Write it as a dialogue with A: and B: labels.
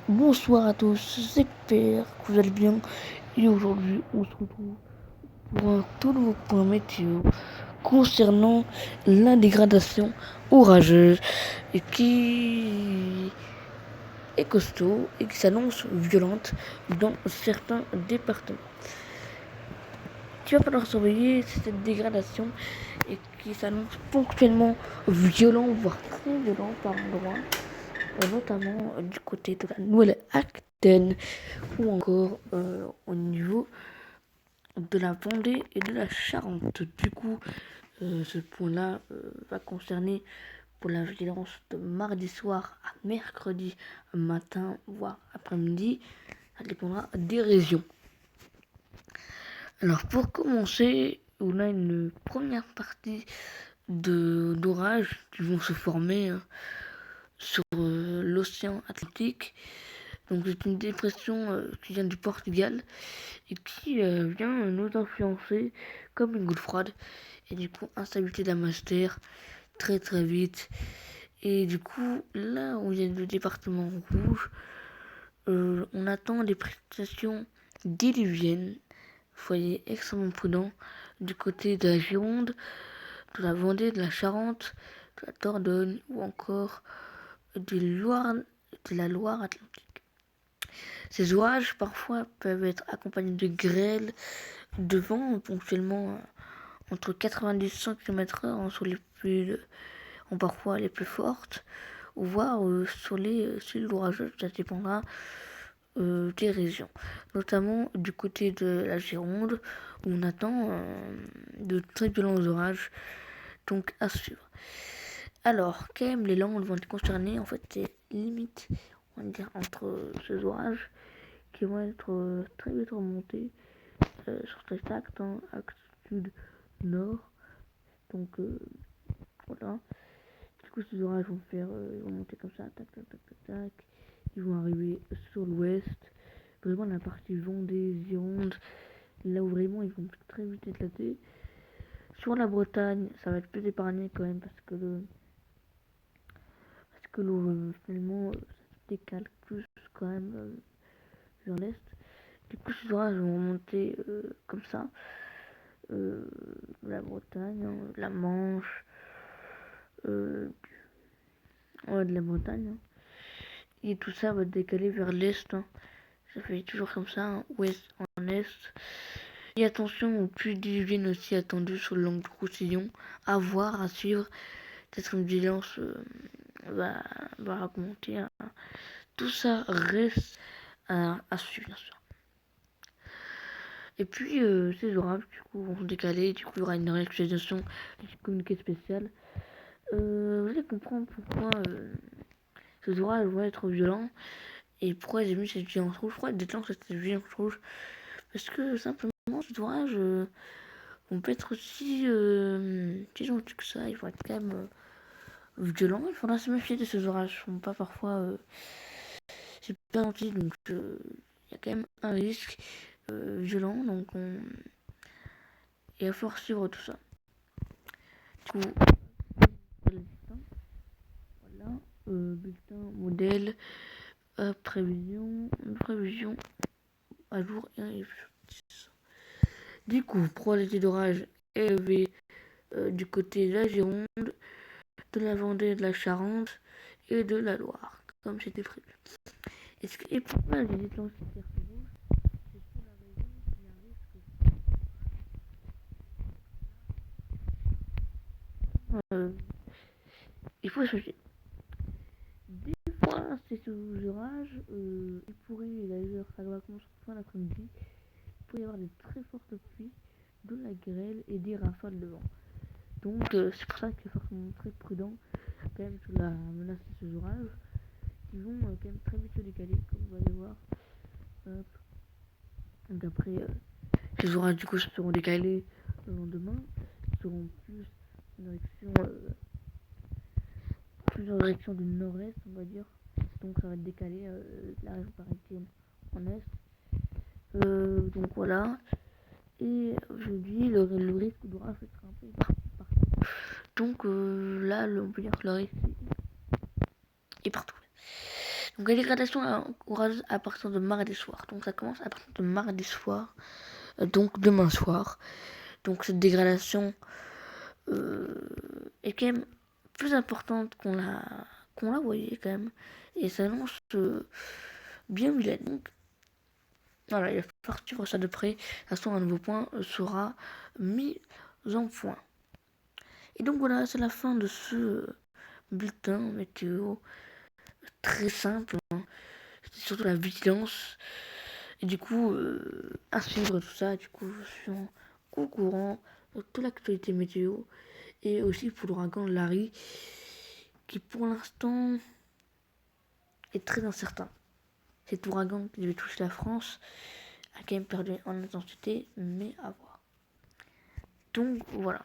A: Bonsoir à tous, j'espère que vous allez bien. Et aujourd'hui, on se retrouve pour un tout nouveau point météo concernant la dégradation orageuse et qui est costaud et qui s'annonce violente dans certains départements. Il va falloir surveiller cette dégradation et qui s'annonce ponctuellement violent, voire très violent par endroits, notamment du côté de la Nouvelle-Aquitaine ou encore au niveau de la Vendée et de la Charente. Du coup, ce point-là va concerner pour la vigilance de mardi soir à mercredi matin, voire après-midi. Ça dépendra des régions. Alors pour commencer, on a une première partie d'orages qui vont se former sur l'océan Atlantique. Donc c'est une dépression qui vient du Portugal et qui vient nous influencer comme une goutte froide. Et du coup, instabilité de la masse d'air très très vite. Et du coup, là où il y a le département rouge, on attend des précipitations diluviennes. Soyez extrêmement prudents du côté de la Gironde, de la Vendée, de la Charente, de la Dordogne ou encore de la Loire Atlantique. Ces orages parfois peuvent être accompagnés de grêles, de vent ponctuellement entre 90 et 100 km/h sur les pluies parfois les plus fortes, ou voire sur les cellules orageuses, ça dépendra des régions, notamment du côté de la Gironde où on attend de très violents orages, donc à suivre. Alors, quand même, les landes vont être concernées, en fait, c'est limite, on va dire, entre ces orages qui vont être très vite remontés sur cet axe, axe sud-nord. Donc, voilà. Du coup, ces orages vont ils vont monter comme ça, tac, tac, tac, tac, tac. Ils vont arriver sur l'ouest, vraiment la partie Vendée, Gironde, là où vraiment ils vont très vite éclater. Sur la Bretagne, ça va être plus épargné quand même parce que l'eau finalement ça se décale plus quand même vers l'est. Du coup, ces orages vont monter comme ça. La Bretagne, la Manche, de la Bretagne. Et tout ça va décaler vers l'est. Ça fait toujours comme ça, ouest en est. Et attention aux pluies diluviennes aussi attendues sur le long du Roussillon. À voir, à suivre. Peut-être une vigilance va augmenter. Tout ça reste à suivre, bien sûr. Et puis, ces orages, du coup, vont se décaler. Du coup, il y aura une réactualisation du communiqué spécial. Vous allez comprendre pourquoi ces orages vont être violents. Et pourquoi j'ai mis cette vigilance rouge. Pourquoi déclenche cette vigilance rouge? Parce que simplement, ces orages vont pas être aussi gentils que ça. Ils vont être quand même violents. Il faudra se méfier de ces orages. Ils sont pas parfois c'est pas gentil. Donc, il y a quand même un risque violent. Donc, il va falloir suivre tout ça. Du coup, voilà. Bulletin, modèle, prévision à jour et du coup, probabilité d'orage élevée du côté de la Gironde, de la Vendée, de la Charente et de la Loire, comme c'était prévu. Et pourquoi j'ai déclenché cette carte rouge? C'est pour la raison qu'il y a un risque. Il faut chercher. Des fois, c'est sous orage. Il pourrait, d'ailleurs, ça va commencer fin l'après-midi. Il pourrait y avoir des très fortes pluies, de la grêle et des rafales de vent. Donc, c'est pour ça qu'il est forcément très prudent quand même sur la menace de ces orages qui vont quand même très vite se décaler, comme vous allez voir. Hop. Donc après, ces orages du coup seront décalés le lendemain, seront plus en direction du nord-est, on va dire. Donc ça va décaler la région parisienne en est. Donc voilà. Et aujourd'hui, le risque d'orage sera un peu partout. Donc là, on peut dire que le risque est partout. Donc la dégradation orageux à partir de mardi soir. Donc ça commence à partir de mardi soir, donc demain soir. Donc cette dégradation est quand même plus importante qu'on la voyait quand même. Et ça annonce bien vilaine. Donc voilà, il va falloir suivre ça de près. De toute façon, un nouveau point sera mis en point. Et donc voilà, c'est la fin de ce bulletin météo très simple. Hein. C'était surtout la vigilance. Et du coup, à suivre tout ça, du coup, je suis au courant de toute l'actualité météo. Et aussi pour l'ouragan Larry, qui pour l'instant est très incertain. Cet ouragan qui devait toucher la France a quand même perdu en intensité, mais à voir. Donc voilà.